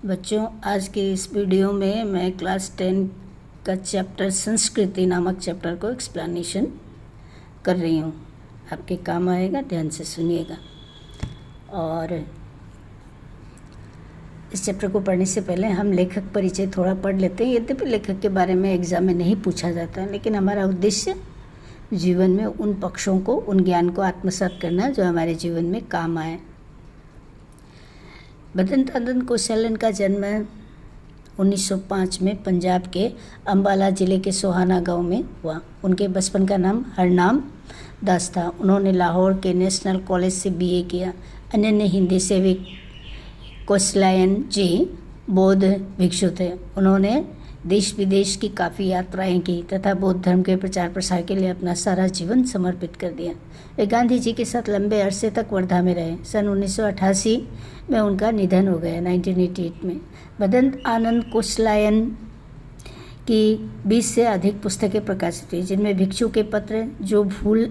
बच्चों, आज के इस वीडियो में मैं क्लास 10 का चैप्टर संस्कृति नामक चैप्टर को एक्सप्लेनेशन कर रही हूँ। आपके काम आएगा, ध्यान से सुनिएगा। और इस चैप्टर को पढ़ने से पहले हम लेखक परिचय थोड़ा पढ़ लेते हैं। यद्यपि लेखक के बारे में एग्ज़ाम में नहीं पूछा जाता, लेकिन हमारा उद्देश्य जीवन में उन पक्षों को, उन ज्ञान को आत्मसात करना जो हमारे जीवन में काम आए। बदंत आनंद कौशलन का जन्म 1905 में पंजाब के अंबाला ज़िले के सोहाना गांव में हुआ। उनके बचपन का नाम हरनाम दास था। उन्होंने लाहौर के नेशनल कॉलेज से बीए किया। अनन्य हिंदी सेवक कौशलायन जी बौद्ध भिक्षु थे। उन्होंने देश विदेश की काफ़ी यात्राएं की तथा बौद्ध धर्म के प्रचार प्रसार के लिए अपना सारा जीवन समर्पित कर दिया। वे गांधी जी के साथ लंबे अरसे तक वर्धा में रहे। सन 1988 में उनका निधन हो गया, 1988 में। बदंत आनंद कौशलायन की 20 से अधिक पुस्तकें प्रकाशित हुई, जिनमें भिक्षु के पत्र, जो भूल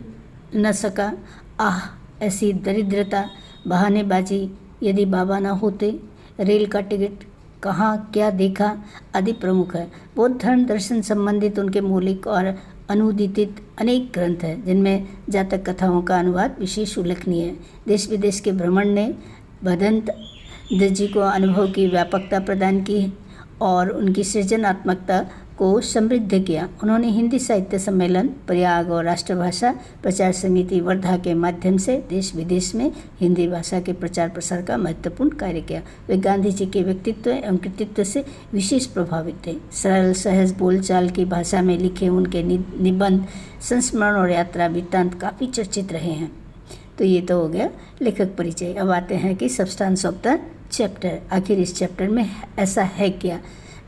न सका, आह ऐसी दरिद्रता, बहानेबाजी, यदि बाबा ना होते, रेल का टिकट, कहाँ क्या देखा आदि प्रमुख है। बौद्ध धर्म दर्शन संबंधित उनके मौलिक और अनुदित अनेक ग्रंथ हैं, जिनमें जातक कथाओं का अनुवाद विशेष उल्लेखनीय है। देश विदेश के भ्रमण ने बदंत जी को अनुभव की व्यापकता प्रदान की और उनकी सृजनात्मकता को समृद्ध किया। उन्होंने हिंदी साहित्य सम्मेलन, प्रयाग और राष्ट्रभाषा प्रचार समिति वर्धा के माध्यम से देश विदेश में हिंदी भाषा के प्रचार प्रसार का महत्वपूर्ण कार्य किया। वे गांधी जी के व्यक्तित्व एवं कृतित्व से विशेष प्रभावित थे। सरल सहज बोलचाल की भाषा में लिखे उनके निबंध, संस्मरण और यात्रा वृत्तांत काफ़ी चर्चित रहे हैं। तो ये तो हो गया लेखक परिचय। अब आते हैं कि सब्सटेंस ऑफ द चैप्टर। आखिर इस चैप्टर में ऐसा है क्या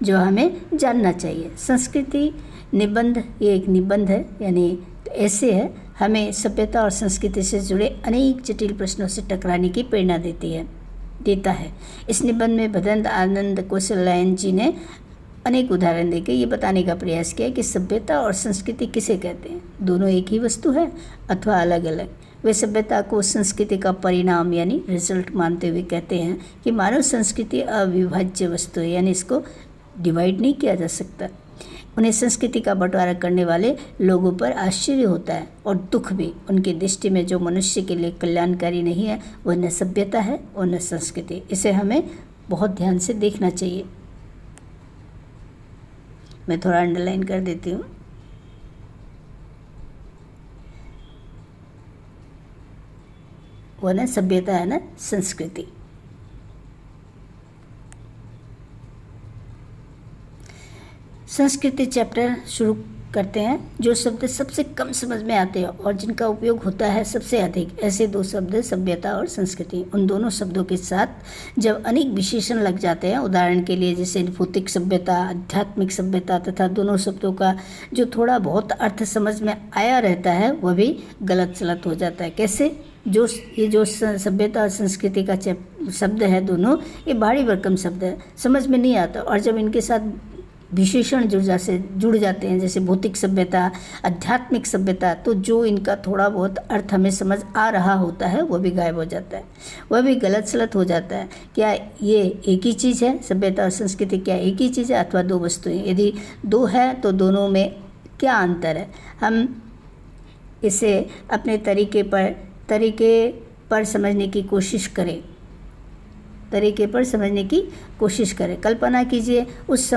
जो हमें जानना चाहिए। संस्कृति निबंध, ये एक निबंध है, यानी ऐसे है, हमें सभ्यता और संस्कृति से जुड़े अनेक जटिल प्रश्नों से टकराने की प्रेरणा देता है। इस निबंध में बदंत आनंद कौशलायन जी ने अनेक उदाहरण देकर ये बताने का प्रयास किया कि सभ्यता और संस्कृति किसे कहते हैं। दोनों एक ही वस्तु है अथवा अलग अलग। वे सभ्यता को संस्कृति का परिणाम यानी रिजल्ट मानते हुए कहते हैं कि मानव संस्कृति अविभाज्य वस्तु है, यानी इसको डिवाइड नहीं किया जा सकता। उन्हें संस्कृति का बंटवारा करने वाले लोगों पर आश्चर्य होता है और दुख भी। उनकी दृष्टि में जो मनुष्य के लिए कल्याणकारी नहीं है वह न सभ्यता है और न संस्कृति। इसे हमें बहुत ध्यान से देखना चाहिए। मैं थोड़ा अंडरलाइन कर देती हूँ। वह न सभ्यता है न संस्कृति। संस्कृति चैप्टर शुरू करते हैं। जो शब्द सबसे कम समझ में आते हैं और जिनका उपयोग होता है सबसे अधिक, ऐसे दो शब्द सभ्यता और संस्कृति। उन दोनों शब्दों के साथ जब अनेक विशेषण लग जाते हैं, उदाहरण के लिए जैसे भौतिक सभ्यता, आध्यात्मिक सभ्यता, तथा दोनों शब्दों का जो थोड़ा बहुत अर्थ समझ में आया रहता है वह भी गलत सलत हो जाता है। कैसे? ये जो सभ्यता और संस्कृति का शब्द है, दोनों ये भारी भरकम शब्द है, समझ में नहीं आता। और जब इनके साथ विशेषण जुड़ जाते हैं, जैसे भौतिक सभ्यता, आध्यात्मिक सभ्यता, तो जो इनका थोड़ा बहुत अर्थ हमें समझ आ रहा होता है वह भी गायब हो जाता है, वह भी गलत सलत हो जाता है। क्या ये एक ही चीज़ है? सभ्यता और संस्कृति क्या एक ही चीज़ है अथवा दो वस्तुएं? यदि दो है तो दोनों में क्या अंतर है? हम इसे अपने तरीके पर समझने की कोशिश करें। कल्पना कीजिए उस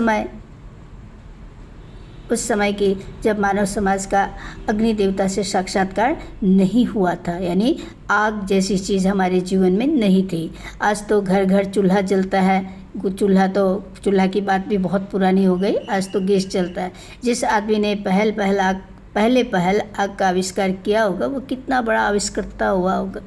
समय की जब मानव समाज का अग्नि देवता से साक्षात्कार नहीं हुआ था, यानी आग जैसी चीज़ हमारे जीवन में नहीं थी। आज तो घर घर चूल्हा जलता है। चूल्हा की बात भी बहुत पुरानी हो गई, आज तो गैस चलता है। जिस आदमी ने पहल आग का आविष्कार किया होगा वो कितना बड़ा आविष्कर्ता हुआ होगा।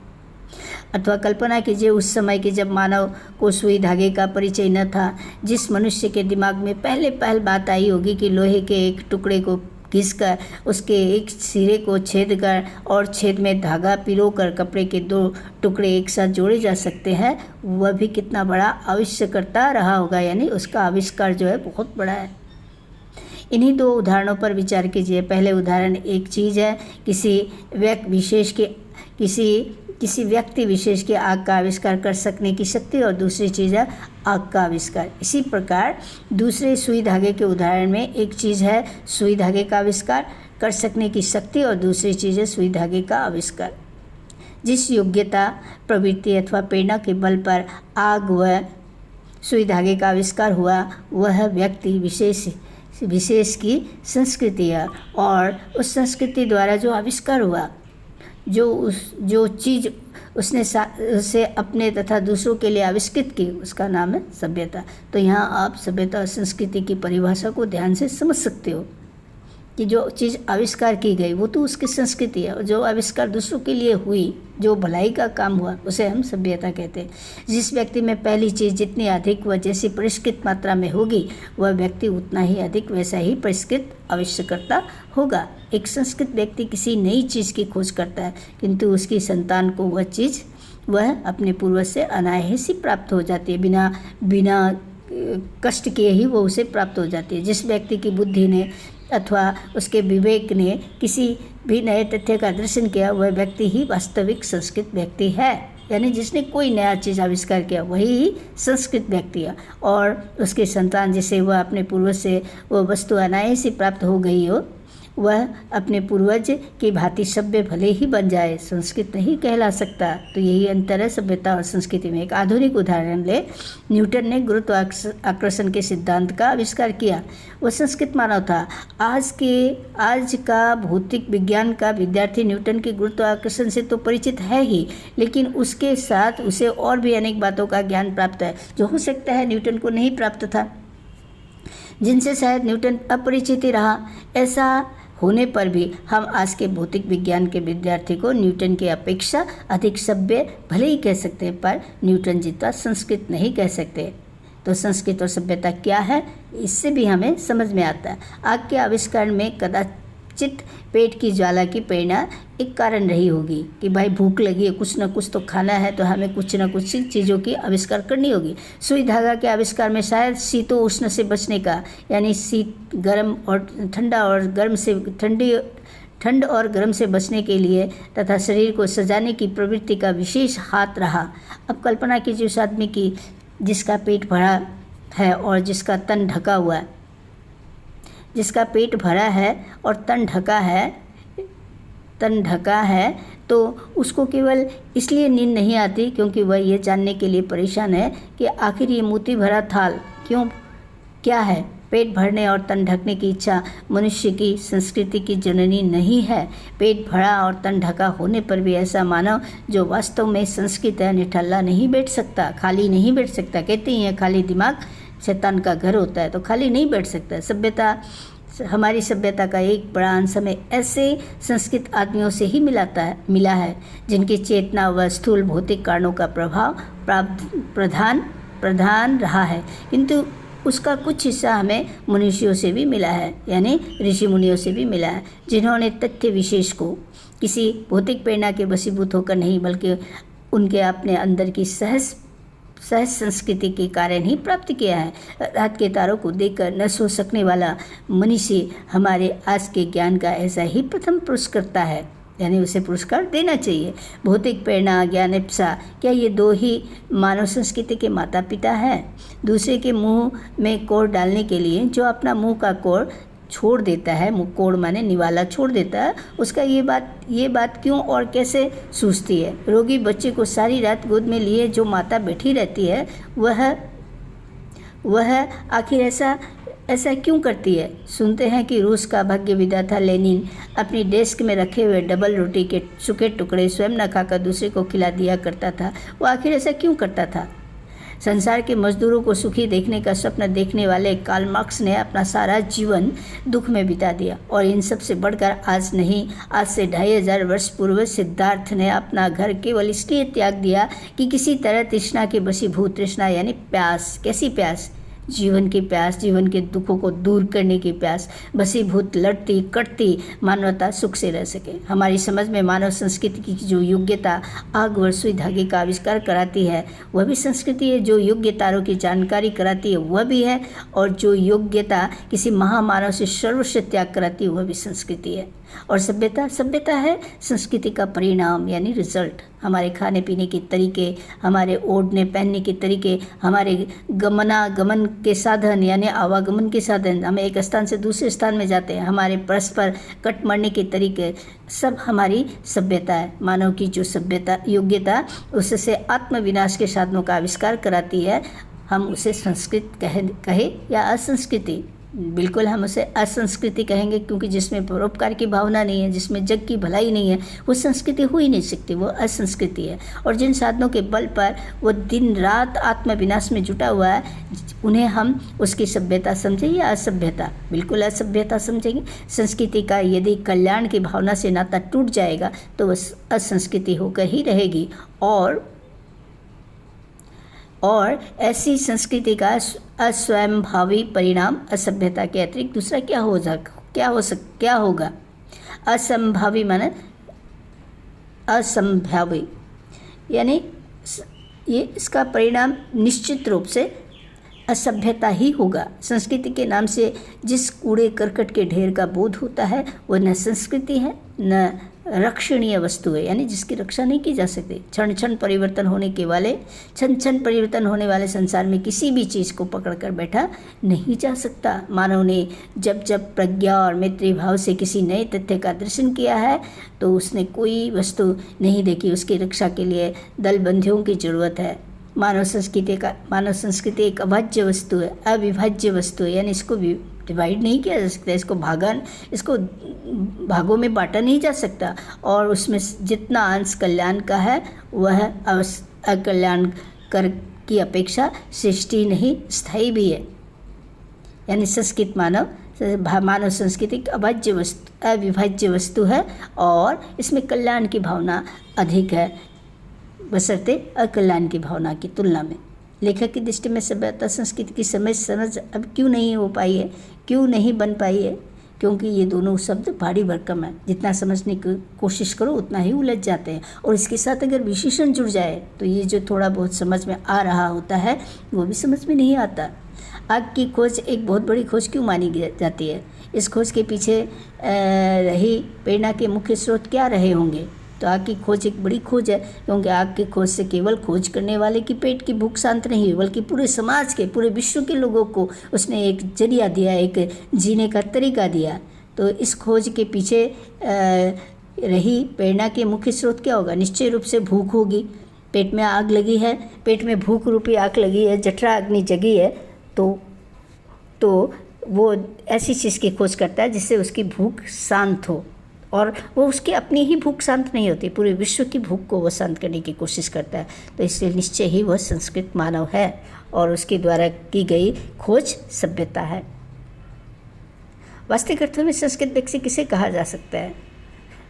अथवा कल्पना कीजिए उस समय की जब मानव को सुई धागे का परिचय न था। जिस मनुष्य के दिमाग में पहल बात आई होगी कि लोहे के एक टुकड़े को घिसकर उसके एक सिरे को छेद कर और छेद में धागा पिरोकर कपड़े के दो टुकड़े एक साथ जोड़े जा सकते हैं, वह भी कितना बड़ा आविष्कर्ता रहा होगा, यानी उसका आविष्कार जो है बहुत बड़ा है। इन्हीं दो उदाहरणों पर विचार कीजिए। पहले उदाहरण, एक चीज़ है, किसी व्यक्ति विशेष के किसी किसी व्यक्ति विशेष के आग का आविष्कार कर सकने की शक्ति, और दूसरी चीज़ है आग का आविष्कार। इसी प्रकार दूसरे सुई धागे के उदाहरण में एक चीज़ है सुई धागे का आविष्कार कर सकने की शक्ति, और दूसरी चीज़ है सुई धागे का आविष्कार। जिस योग्यता, प्रवृत्ति अथवा प्रेरणा के बल पर आग व सुई धागे का आविष्कार हुआ, वह व्यक्ति विशेष की संस्कृति है, और उस संस्कृति द्वारा जो आविष्कार हुआ, जो चीज़ उसे अपने तथा दूसरों के लिए आविष्कृत की, उसका नाम है सभ्यता। तो यहाँ आप सभ्यता और संस्कृति की परिभाषा को ध्यान से समझ सकते हो कि जो चीज़ आविष्कार की गई वो तो उसकी संस्कृति है, और जो आविष्कार दूसरों के लिए हुई, जो भलाई का काम हुआ, उसे हम सभ्यता कहते हैं। जिस व्यक्ति में पहली चीज़ जितनी अधिक व जैसी परिष्कृत मात्रा में होगी, वह व्यक्ति उतना ही अधिक वैसा ही परिष्कृत आविष्कारता होगा। एक संस्कृत व्यक्ति किसी नई चीज़ की खोज करता है, किंतु उसकी संतान को वह चीज़ वह अपने पूर्वज से अनायास ही प्राप्त हो जाती है, बिना कष्ट किए ही वो उसे प्राप्त हो जाती है। जिस व्यक्ति की बुद्धि ने अथवा उसके विवेक ने किसी भी नए तथ्य का दर्शन किया, वह व्यक्ति ही वास्तविक संस्कृत व्यक्ति है। यानी जिसने कोई नया चीज़ आविष्कार किया वही ही संस्कृत व्यक्ति है, और उसके संतान जिसे वह अपने पूर्वज से वह वस्तु अनायास ही प्राप्त हो गई हो, वह अपने पूर्वज की भांति सभ्य भले ही बन जाए, संस्कृत नहीं कहला सकता। तो यही अंतर है सभ्यता और संस्कृति में। एक आधुनिक उदाहरण ले, न्यूटन ने गुरुत्वाकर्षण के सिद्धांत का आविष्कार किया, वह संस्कृत मानव था। आज का भौतिक विज्ञान का विद्यार्थी न्यूटन के गुरुत्वाकर्षण से तो परिचित है ही, लेकिन उसके साथ उसे और भी अनेक बातों का ज्ञान प्राप्त है, जो हो सकता है न्यूटन को नहीं प्राप्त था, जिनसे शायद न्यूटन अपरिचित ही रहा। ऐसा होने पर भी हम आज के भौतिक विज्ञान के विद्यार्थी को न्यूटन की अपेक्षा अधिक सभ्य भले ही कह सकते हैं, पर न्यूटन जितना संस्कृत नहीं कह सकते। तो संस्कृत और सभ्यता क्या है, इससे भी हमें समझ में आता है। आग के आविष्कार में कदाचित पेट की ज्वाला की प्रेरणा एक कारण रही होगी कि भाई भूख लगी है, कुछ ना कुछ तो खाना है, तो हमें कुछ ना कुछ चीज़ों की आविष्कार करनी होगी। सुई धागा के आविष्कार में शायद शीतो उष्ण से बचने का, यानी गर्म और ठंडा और गर्म से ठंड और गर्म से बचने के लिए तथा शरीर को सजाने की प्रवृत्ति का विशेष हाथ रहा। अब कल्पना कीजिए उस आदमी की जिसका पेट भरा है और जिसका तन ढका हुआ है, जिसका पेट भरा है और तन ढका है, तो उसको केवल इसलिए नींद नहीं आती क्योंकि वह ये जानने के लिए परेशान है कि आखिर ये मोती भरा थाल क्या है। पेट भरने और तन ढकने की इच्छा मनुष्य की संस्कृति की जननी नहीं है। पेट भरा और तन ढका होने पर भी ऐसा मानव जो वास्तव में संस्कृत है, निठल्ला नहीं बैठ सकता, खाली नहीं बैठ सकता। कहते ही हैं खाली दिमाग शैतान का घर होता है, तो खाली नहीं बैठ सकता। हमारी सभ्यता का एक बड़ा अंश हमें ऐसे संस्कृत आदमियों से ही मिला है जिनकी चेतना व स्थूल भौतिक कारणों का प्रभाव प्रधान रहा है, किंतु उसका कुछ हिस्सा हमें मनुष्यों से भी मिला है, यानी ऋषि मुनियों से भी मिला है, जिन्होंने तथ्य विशेष को किसी भौतिक प्रेरणा के वशीभूत होकर नहीं, बल्कि उनके अपने अंदर की सहज संस्कृति के कारण ही प्राप्त किया है। रात के तारों को देखकर न सो सकने वाला मनुष्य हमारे आज के ज्ञान का ऐसा ही प्रथम पुरस्कर्ता है, यानी उसे पुरस्कार देना चाहिए। भौतिक प्रेरणा, ज्ञान, इप्सा, क्या ये दो ही मानव संस्कृति के माता पिता हैं? दूसरे के मुंह में कोड़ डालने के लिए जो अपना मुंह का कोड़ छोड़ देता है, मुँह कोड़ माने निवाला छोड़ देता है, उसका ये बात क्यों और कैसे सूझती है? रोगी बच्चे को सारी रात गोद में लिए जो माता बैठी रहती है, वह आखिर ऐसा क्यों करती है? सुनते हैं कि रूस का भाग्य विधाता लेनिन अपनी डेस्क में रखे हुए डबल रोटी के सूखे टुकड़े स्वयं न खाकर दूसरे को खिला दिया करता था। वो आखिर ऐसा क्यों करता था? संसार के मजदूरों को सुखी देखने का स्वप्न देखने वाले कार्ल मार्क्स ने अपना सारा जीवन दुख में बिता दिया, और इन सब से बढ़कर आज से 2500 वर्ष पूर्व सिद्धार्थ ने अपना घर केवल इसलिए त्याग दिया कि किसी तरह तृष्णा के वशीभूत, तृष्णा यानी प्यास। कैसी प्यास? जीवन की प्यास, जीवन के दुखों को दूर करने की प्यास, वशीभूत लड़ती कटती मानवता सुख से रह सके। हमारी समझ में मानव संस्कृति की जो योग्यता आग व सुई धागे का आविष्कार कराती है वह भी संस्कृति है, जो योग्य तारों की जानकारी कराती है वह भी है, और जो योग्यता किसी महामानव से सर्वस्व त्याग कराती है वह भी संस्कृति है। और सभ्यता है संस्कृति का परिणाम यानी रिजल्ट। हमारे खाने पीने के तरीके, हमारे ओढ़ने पहनने के तरीके, हमारे गमनागमन के साधन यानी आवागमन के साधन, हम एक स्थान से दूसरे स्थान में जाते हैं, हमारे परस्पर कट मरने के तरीके, सब हमारी सभ्यता है। मानव की जो सभ्यता योग्यता उससे आत्मविनाश के साधनों का आविष्कार कराती है। हम उसे संस्कृत कहे या असंस्कृति, बिल्कुल हम उसे असंस्कृति कहेंगे, क्योंकि जिसमें परोपकार की भावना नहीं है, जिसमें जग की भलाई नहीं है, वो संस्कृति हो ही नहीं सकती, वो असंस्कृति है। और जिन साधनों के बल पर वो दिन रात आत्मविनाश में जुटा हुआ है, उन्हें हम उसकी सभ्यता समझें या असभ्यता? बिल्कुल असभ्यता समझेंगे। संस्कृति का यदि कल्याण की भावना से नाता टूट जाएगा तो वह असंस्कृति होकर ही रहेगी। और ऐसी संस्कृति का अस्वयंभावी परिणाम असभ्यता के अतिरिक्त दूसरा क्या होगा? असंभावी माने असंभावी, यानी ये इसका परिणाम निश्चित रूप से असभ्यता ही होगा। संस्कृति के नाम से जिस कूड़े करकट के ढेर का बोध होता है वो न संस्कृति है न रक्षणीय वस्तु है, यानी जिसकी रक्षा नहीं की जा सकती। क्षण क्षण परिवर्तन होने वाले संसार में किसी भी चीज़ को पकड़कर बैठा नहीं जा सकता। मानव ने जब जब प्रज्ञा और मैत्री भाव से किसी नए तथ्य का दर्शन किया है तो उसने कोई वस्तु नहीं देखी, उसकी रक्षा के लिए दलबंधियों की जरूरत है। मानव संस्कृति एक अभाज्य वस्तु है, अविभाज्य वस्तु है, यानी इसको डिवाइड नहीं किया जा सकता, इसको भागों में बांटा नहीं जा सकता। और उसमें जितना अंश कल्याण का है वह अकल्याण कर की अपेक्षा सृष्टि नहीं स्थायी भी है। यानी संस्कृत मानव संस्कृति एक अविभाज्य वस्तु है और इसमें कल्याण की भावना अधिक है बशर्ते अकल्याण की भावना की तुलना में। लेखक की दृष्टि में सभ्यता संस्कृति की समझ अब क्यों नहीं हो पाई है, क्यों नहीं बन पाई है? क्योंकि ये दोनों शब्द भारी भरकम है, जितना समझने की कोशिश करो उतना ही उलझ जाते हैं। और इसके साथ अगर विशेषण जुड़ जाए तो ये जो थोड़ा बहुत समझ में आ रहा होता है वो भी समझ में नहीं आता। आग की खोज एक बहुत बड़ी खोज क्यों मानी जाती है? इस खोज के पीछे रही प्रेरणा के मुख्य स्रोत क्या रहे होंगे? तो आग की खोज एक बड़ी खोज है, क्योंकि आग की खोज से केवल खोज करने वाले की पेट की भूख शांत नहीं हुई, बल्कि पूरे समाज के, पूरे विश्व के लोगों को उसने एक जरिया दिया, एक जीने का तरीका दिया। तो इस खोज के पीछे रही प्रेरणा के मुख्य स्रोत क्या होगा? निश्चय रूप से भूख होगी। पेट में आग लगी है, पेट में भूख रूपी आग लगी है, जठरा अग्नि जगी है, तो वो ऐसी चीज़ की खोज करता है जिससे उसकी भूख शांत हो। और वो उसकी अपनी ही भूख शांत नहीं होती, पूरे विश्व की भूख को वो शांत करने की कोशिश करता है। तो इसलिए निश्चय ही वह संस्कृत मानव है और उसके द्वारा की गई खोज सभ्यता है। वास्तविक अर्थों में संस्कृत व्यक्ति किसे कहा जा सकता है?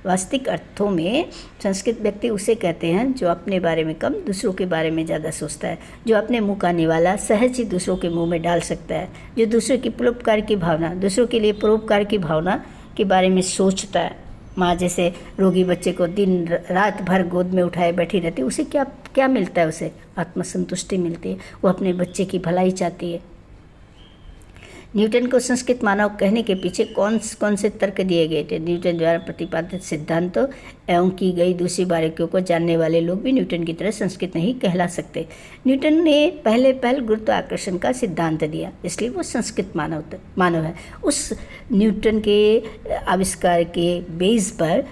वास्तविक अर्थों में संस्कृत व्यक्ति उसे कहते हैं जो अपने बारे में कम, दूसरों के बारे में ज़्यादा सोचता है, जो अपने मुँह का निवाला सहज ही दूसरों के मुँह में डाल सकता है, जो दूसरों की परोपकार की भावना, दूसरों के लिए परोपकार की भावना के बारे में सोचता है। माँ जैसे रोगी बच्चे को दिन रात भर गोद में उठाए बैठी रहती है, उसे क्या मिलता है? उसे आत्मसंतुष्टि मिलती है, वो अपने बच्चे की भलाई चाहती है। न्यूटन को संस्कृत मानव कहने के पीछे कौन से तर्क दिए गए थे? न्यूटन द्वारा प्रतिपादित सिद्धांतों एवं की गई दूसरी बारीकियों को जानने वाले लोग भी न्यूटन की तरह संस्कृत नहीं कहला सकते। न्यूटन ने पहल गुरुत्वाकर्षण का सिद्धांत दिया, इसलिए वो संस्कृत मानव है। उस न्यूटन के आविष्कार के बेस पर,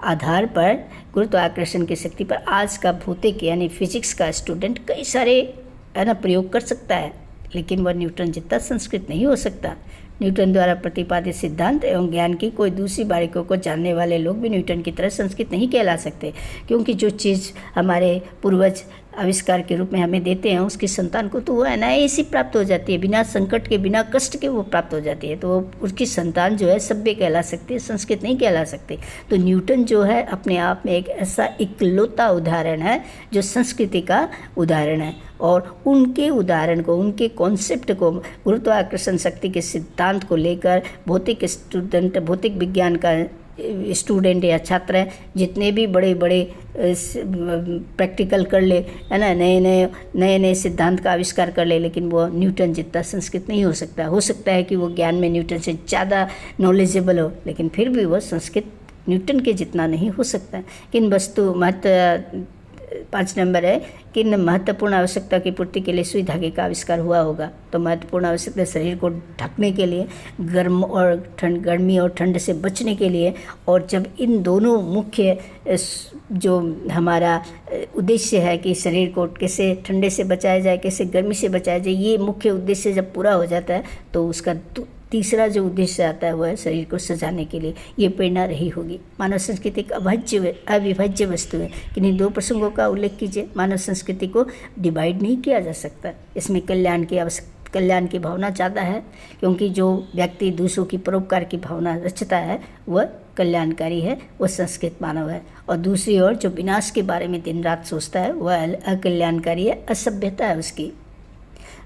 आधार पर, गुरुत्वाकर्षण की शक्ति पर आज का भौतिक यानी फिजिक्स का स्टूडेंट कई सारे प्रयोग कर सकता है, लेकिन वह न्यूटन जितना संस्कृत नहीं हो सकता। न्यूटन द्वारा प्रतिपादित सिद्धांत एवं ज्ञान की कोई दूसरी बारीकियों को जानने वाले लोग भी न्यूटन की तरह संस्कृत नहीं कहला सकते, क्योंकि जो चीज़ हमारे पूर्वज आविष्कार के रूप में हमें देते हैं उसकी संतान को तो वो अनायास ही प्राप्त हो जाती है, बिना संकट के, बिना कष्ट के वो प्राप्त हो जाती है। तो उसकी संतान जो है सभ्य कहला सकती है, संस्कृत नहीं कहला सकती। तो न्यूटन जो है अपने आप में एक ऐसा इकलौता उदाहरण है जो संस्कृति का उदाहरण है, और उनके उदाहरण को, उनके कॉन्सेप्ट को, गुरुत्वाकर्षण शक्ति के सिद्धांत को लेकर भौतिक विज्ञान का स्टूडेंट या छात्र हैं, जितने भी बड़े प्रैक्टिकल कर ले, है ना, नए सिद्धांत का आविष्कार कर ले, लेकिन वो न्यूटन जितना संस्कृत नहीं हो सकता। हो सकता है कि वो ज्ञान में न्यूटन से ज़्यादा नॉलेजेबल हो, लेकिन फिर भी वो संस्कृत न्यूटन के जितना नहीं हो सकता। किन 5 नंबर है, किन महत्वपूर्ण आवश्यकता की पूर्ति के लिए सुई धागे का आविष्कार हुआ होगा। तो महत्वपूर्ण आवश्यकता शरीर को ढकने के लिए, गर्मी और ठंड से बचने के लिए, और जब इन दोनों मुख्य जो हमारा उद्देश्य है कि शरीर को कैसे ठंडे से बचाया जाए, कैसे गर्मी से बचाया जाए, ये मुख्य उद्देश्य जब पूरा हो जाता है तो उसका तीसरा जो उद्देश्य आता है वह है शरीर को सजाने के लिए। ये प्रेरणा रही होगी। मानव संस्कृति एक अविभाज्य वस्तु है। किन्हीं 2 प्रसंगों का उल्लेख कीजिए। मानव संस्कृति को डिवाइड नहीं किया जा सकता। इसमें कल्याण की भावना ज़्यादा है, क्योंकि जो व्यक्ति दूसरों की परोपकार की भावना रचता है वह कल्याणकारी है, वह संस्कृत मानव है। और दूसरी ओर जो विनाश के बारे में दिन रात सोचता है वह अकल्याणकारी है, असभ्यता है उसकी।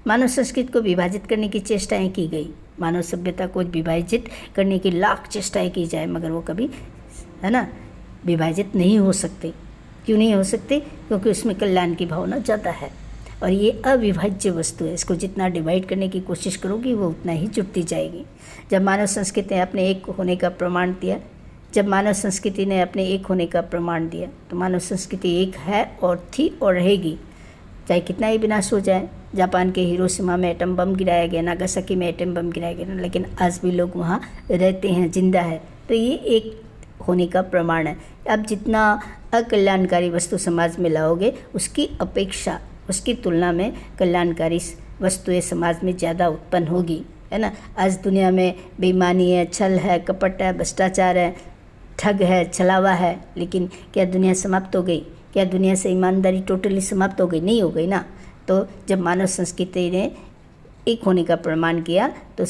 मानव संस्कृति को विभाजित करने की चेष्टाएं की गई। मानव सभ्यता को विभाजित करने की लाख चेष्टाएं की जाए, मगर वो कभी, है ना, विभाजित नहीं हो सकते। क्यों नहीं हो सकते? क्योंकि उसमें कल्याण की भावना ज़्यादा है और ये अविभाज्य वस्तु है। इसको जितना डिवाइड करने की कोशिश करोगी वो उतना ही जुटती जाएगी। जब मानव संस्कृति ने अपने एक होने का प्रमाण दिया तो मानव संस्कृति एक है और थी और रहेगी, चाहे कितना ही विनाश हो जाए। जापान के हिरोशिमा में एटम बम गिराया गया, नागासाकी में एटम बम गिराया गया, लेकिन आज भी लोग वहाँ रहते हैं, जिंदा है। तो ये एक होने का प्रमाण है। अब जितना अकल्याणकारी वस्तु समाज में लाओगे उसकी अपेक्षा, उसकी तुलना में कल्याणकारी वस्तुएं समाज में ज़्यादा उत्पन्न होगी, है ना। आज दुनिया में बेईमानी है, छल है, कपट है, भ्रष्टाचार है, ठग है, छलावा है, लेकिन क्या दुनिया समाप्त हो गई? क्या दुनिया से ईमानदारी टोटली समाप्त हो गई? नहीं हो गई ना। तो जब मानव संस्कृति ने एक होने का प्रमाण किया तो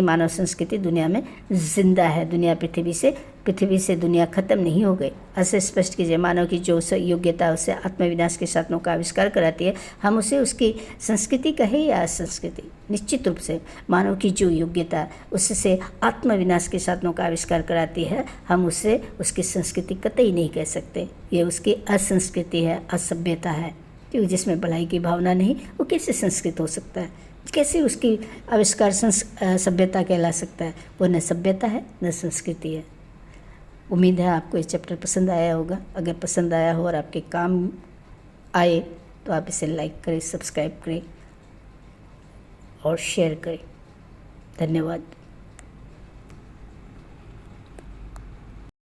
मानव संस्कृति दुनिया में जिंदा है। दुनिया पृथ्वी से दुनिया खत्म नहीं हो गई। ऐसे स्पष्ट कीजिए, मानव की जो योग्यता उसे आत्मविनाश के साधनों का आविष्कार कराती है, हम उसे उसकी संस्कृति कहे या असंस्कृति। निश्चित रूप से मानव की जो योग्यता उससे आत्मविनाश के साधनों का आविष्कार कराती है, हम उसे उसकी संस्कृति कतई नहीं कह सकते। ये उसकी असंस्कृति है, असभ्यता है, क्योंकि जिसमें भलाई की भावना नहीं, वो कैसे संस्कृत हो सकता है? कैसे उसकी आविष्कार सभ्यता कहला सकता है? वो न सभ्यता है न संस्कृति है। उम्मीद है आपको ये चैप्टर पसंद आया होगा। अगर पसंद आया हो और आपके काम आए तो आप इसे लाइक करें, सब्सक्राइब करें और शेयर करें। धन्यवाद।